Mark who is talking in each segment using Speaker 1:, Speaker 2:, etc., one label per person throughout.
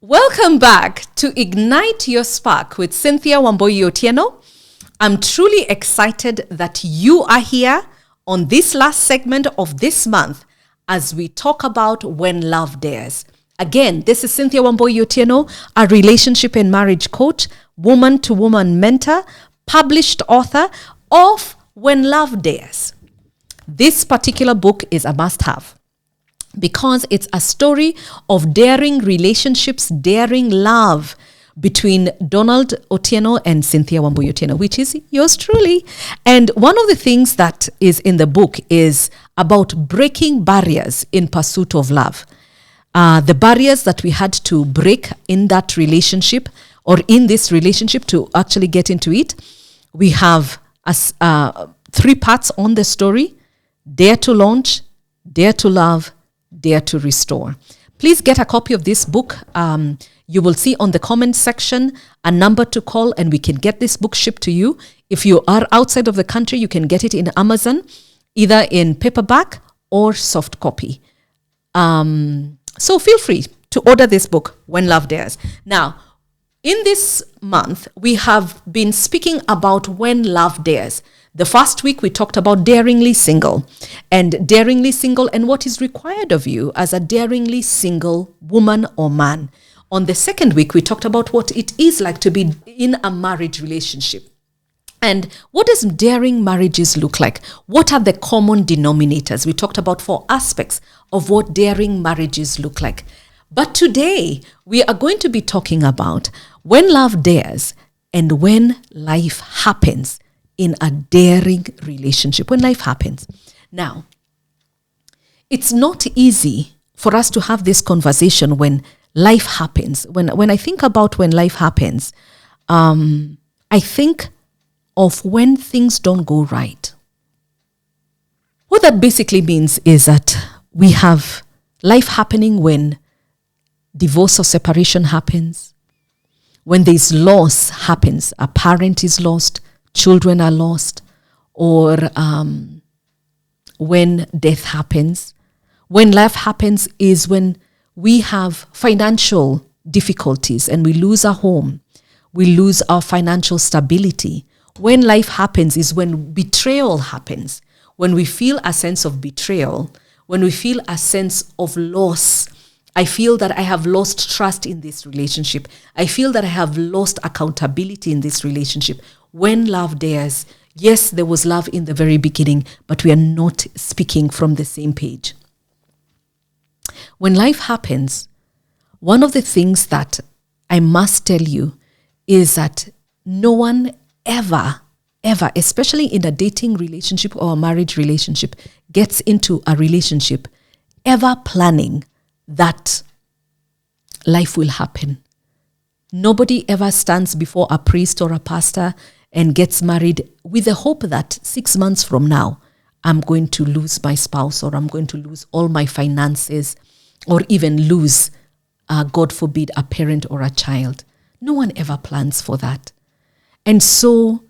Speaker 1: Welcome back to Ignite Your Spark with Cynthia Wambui Otieno. I'm truly excited that you are here on this last segment of this month as we talk about When Love Dares. Again, this is Cynthia Wambui Otieno, a relationship and marriage coach, woman-to-woman mentor, published author of When Love Dares. This particular book is a must-have, because it's a story of daring relationships, daring love between Donald Otieno and Cynthia Wambui Otieno, which is yours truly. And one of the things that is in the book is about breaking barriers in pursuit of love. The barriers that we had to break in that relationship or in this relationship to actually get into it. We have 3 parts on the story: Dare to Launch, Dare to Love, Dare to Restore. Please get a copy of this book. You will see on the comment section a number to call and we can get this book shipped to you. If you are outside of the country, you can get it in Amazon, either in paperback or soft copy. So feel free to order this book, When Love Dares. Now, in this month, we have been speaking about When Love Dares. The first week, we talked about daringly single and what is required of you as a daringly single woman or man. On the second week, we talked about what it is like to be in a marriage relationship. And what does daring marriages look like? What are the common denominators? We talked about 4 aspects of what daring marriages look like. But today, we are going to be talking about when love dares and when life happens in a daring relationship, when life happens. Now, it's not easy for us to have this conversation when life happens. When I think about when life happens, I think of when things don't go right. What that basically means is that we have life happening when divorce or separation happens, when there's loss happens, a parent is lost, children are lost, or when death happens. When life happens is when we have financial difficulties and we lose our home, we lose our financial stability. When life happens is when betrayal happens, when we feel a sense of betrayal, when we feel a sense of loss. I feel that I have lost trust in this relationship. I feel that I have lost accountability in this relationship. When love dares, yes, there was love in the very beginning, but we are not speaking from the same page. When life happens, one of the things that I must tell you is that no one ever, especially in a dating relationship or a marriage relationship, gets into a relationship ever planning that life will happen. Nobody ever stands before a priest or a pastor and gets married with the hope that 6 months from now, I'm going to lose my spouse, or I'm going to lose all my finances, or even lose, God forbid, a parent or a child. No one ever plans for that. And so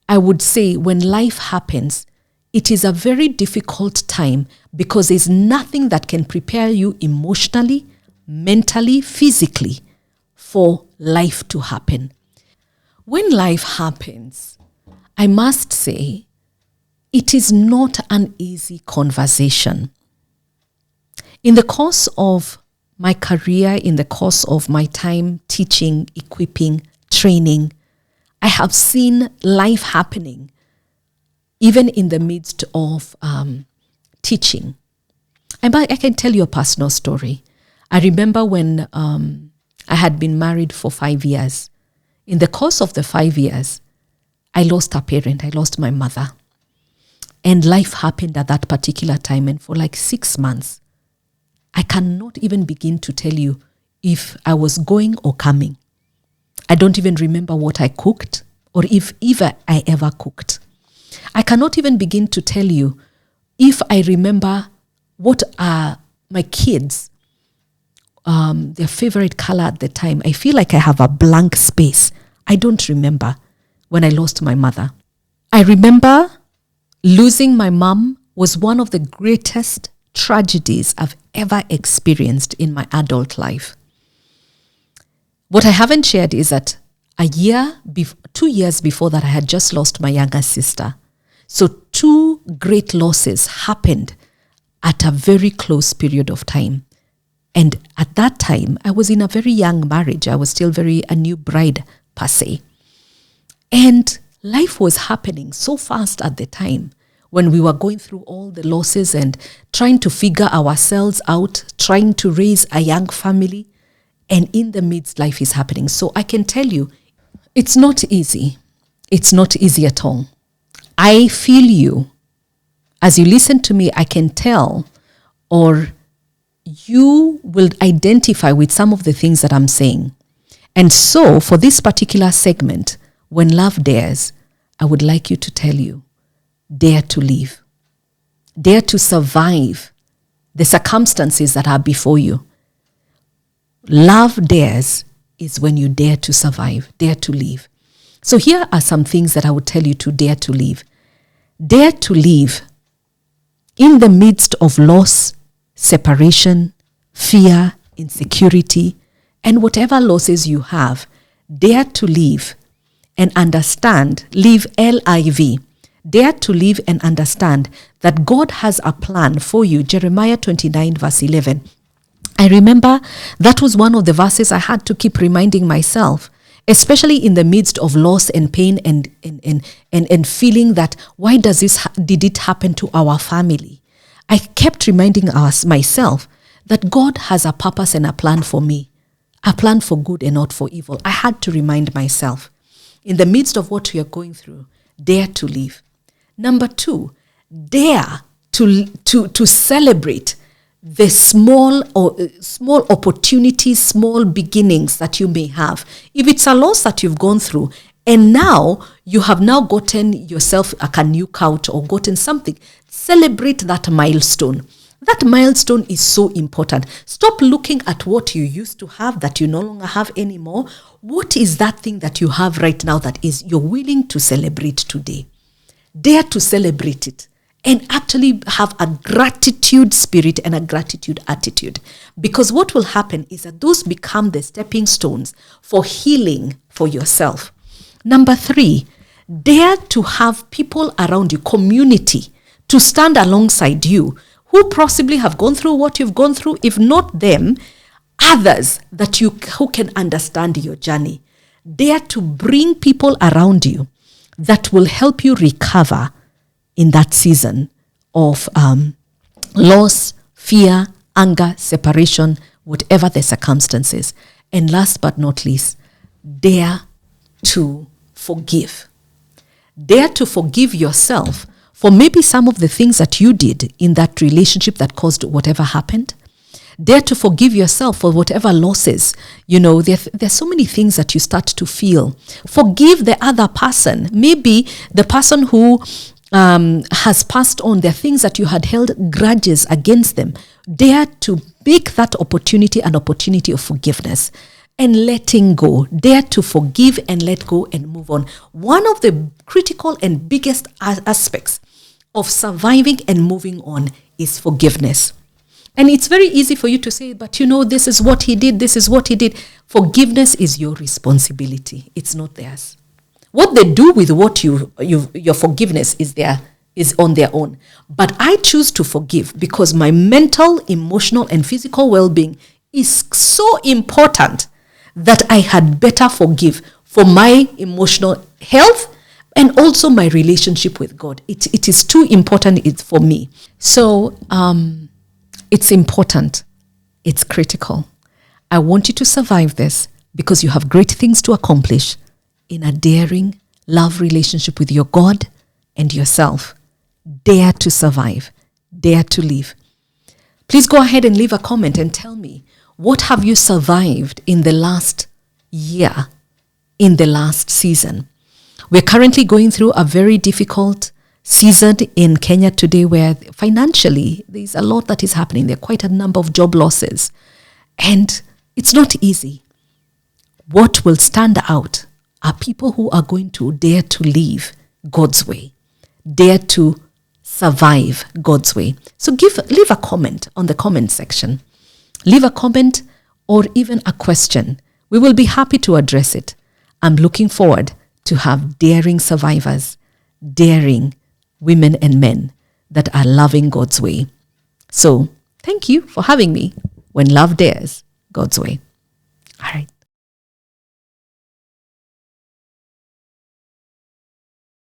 Speaker 1: I would say when life happens, it is a very difficult time because there's nothing that can prepare you emotionally, mentally, physically for life to happen. When life happens, I must say, it is not an easy conversation. In the course of my career, in the course of my time teaching, equipping, training, I have seen life happening even in the midst of teaching. I can tell you a personal story. I remember when I had been married for 5 years. In the course of the 5 years, I lost a parent. I lost my mother. And life happened at that particular time. And for like 6 months, I cannot even begin to tell you if I was going or coming. I don't even remember what I cooked or if I ever cooked. I cannot even begin to tell you if I remember what are my kids, their favorite color at the time. I feel like I have a blank space. I don't remember when I lost my mother. I remember losing my mom was one of the greatest tragedies I've ever experienced in my adult life. What I haven't shared is that 2 years before that, I had just lost my younger sister. So 2 great losses happened at a very close period of time. And at that time, I was in a very young marriage. I was still a new bride per se. And life was happening so fast at the time when we were going through all the losses and trying to figure ourselves out, trying to raise a young family. And in the midst, life is happening. So I can tell you, it's not easy. It's not easy at all. I feel you. As you listen to me, I can tell, or you will identify with some of the things that I'm saying. And so for this particular segment, when love dares, I would like you to tell you, dare to live. Dare to survive the circumstances that are before you. Love dares is when you dare to survive, dare to live. So here are some things that I would tell you to dare to live. Dare to live in the midst of loss, separation, fear, insecurity, and whatever losses you have. Dare to live and understand, live L-I-V. Dare to live and understand that God has a plan for you. Jeremiah 29 verse 11. I remember that was one of the verses I had to keep reminding myself, especially in the midst of loss and pain and feeling that why did it happen to our family? I kept reminding myself that God has a purpose and a plan for me, a plan for good and not for evil. I had to remind myself, in the midst of what we are going through, dare to live. Number 2, dare to celebrate the small opportunities, small beginnings that you may have. If it's a loss that you've gone through, and now you have now gotten yourself a new couch or gotten something, celebrate that milestone. That milestone is so important. Stop looking at what you used to have that you no longer have anymore. What is that thing that you have right now that is you're willing to celebrate today? Dare to celebrate it and actually have a gratitude spirit and a gratitude attitude. Because what will happen is that those become the stepping stones for healing for yourself. Number 3, dare to have people around you, community, to stand alongside you who possibly have gone through what you've gone through. If not them, others who can understand your journey. Dare to bring people around you that will help you recover in that season of loss, fear, anger, separation, whatever the circumstances. And last but not least, dare to forgive. Dare to forgive yourself for maybe some of the things that you did in that relationship that caused whatever happened. Dare to forgive yourself for whatever losses. You know, there's so many things that you start to feel. Forgive the other person. Maybe the person who has passed on. There are things that you had held grudges against them. Dare to make that opportunity an opportunity of forgiveness and letting go. Dare to forgive and let go and move on. One of the critical and biggest aspects of surviving and moving on is forgiveness. And it's very easy for you to say, but you know, this is what he did, this is what he did. Forgiveness is your responsibility. It's not theirs. What they do with what your forgiveness is on their own. But I choose to forgive because my mental, emotional, and physical well-being is so important that I had better forgive for my emotional health and also my relationship with God. It is too important for me. So it's important. It's critical. I want you to survive this because you have great things to accomplish in a daring love relationship with your God and yourself. Dare to survive. Dare to live. Please go ahead and leave a comment and tell me, what have you survived in the last year, in the last season? We're currently going through a very difficult season in Kenya today where financially there's a lot that is happening. There are quite a number of job losses. And it's not easy. What will stand out are people who are going to dare to live God's way, dare to survive God's way. So leave a comment on the comment section. Leave a comment or even a question. we will be happy to address it. I'm looking forward to have daring survivors, daring women and men that are loving God's way. So thank you for having me when love dares God's way. All right.